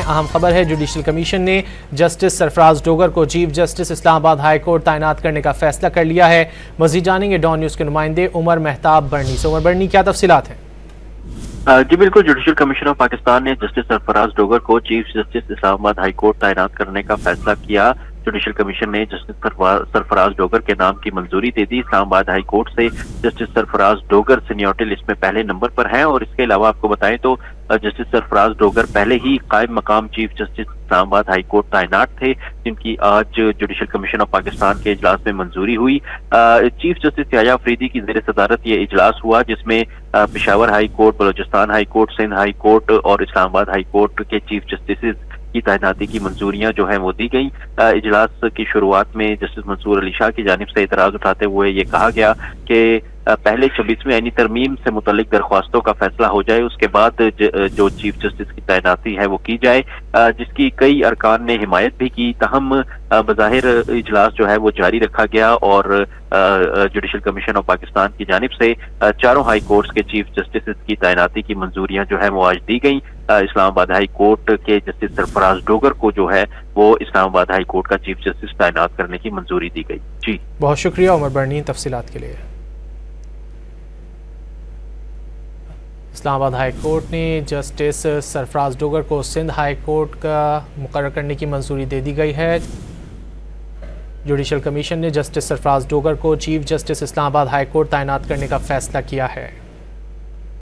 अहम खबर है, जुडिशल कमीशन ने जस्टिस सरफराज डोगर को chief justice Islamabad high court तैनात करने का फैसला कर लिया है। मजीद जानेंगे डॉन न्यूज़ के नुमाइंदे उमर मेहताब बर्नी से। उमर बर्नी, क्या तफसीलात हैं? जी बिल्कुल, जुडिशल कमीशन ऑफ पाकिस्तान ने जस्टिस सरफराज डोगर को chief justice Islamabad high court तैनात करने का फैसला किया। जुडिशल कमीशन ने जस्टिस सरफराज डोगर के नाम की मंजूरी दे दी। इस्लामाबाद हाई कोर्ट से justice Sarfaraz Dogar seniority list में पहले नंबर पर हैं और इसके अलावा आपको बताएं तो जस्टिस सरफराज डोगर पहले ही कायम मकाम chief justice Islamabad high court तैनात थे, जिनकी आज जुडिशल कमीशन ऑफ पाकिस्तान के इजलास में मंजूरी हुई। चीफ जस्टिस याया अफरीदी की ज़ेर सदारत ये इजलास हुआ, जिसमें Peshawar high court, Balochistan high court, Sindh high court और इस्लामाबाद हाई कोर्ट के चीफ जस्टिस की तैनाती की मंजूरियां जो है वो दी गई। इजलास की शुरुआत में जस्टिस मंसूर अली शाह की जानिब से इतराज उठाते हुए ये कहा गया कि पहले 26वीं आईनी तरमीम से मुतल्लिक दरख्वास्तों का फैसला हो जाए, उसके बाद जो चीफ जस्टिस की तैनाती है वो की जाए, जिसकी कई अरकान ने हिमायत भी की। तहम बज़ाहिर इजलास जो है वो जारी रखा गया और जुडिशल कमीशन ऑफ पाकिस्तान की जानिब से चारों हाई कोर्ट्स के चीफ जस्टिस की तैनाती की मंजूरियां जो है वो आज दी गई। इस्लामाबाद हाई कोर्ट के जस्टिस सरफराज डोगर को जो है वो इस्लामाबाद हाई कोर्ट का चीफ जस्टिस तैनात करने की मंजूरी दी गई। जी बहुत शुक्रिया उमर बर्नी तफसीलात के लिए। इस्लामाबाद हाई कोर्ट ने जस्टिस सरफराज डोगर को सिंध हाई कोर्ट का मुकर्रर करने की मंजूरी दे दी गई है। जुडिशल कमीशन ने जस्टिस सरफराज डोगर को chief justice Islamabad high court तैनात करने का फैसला किया है।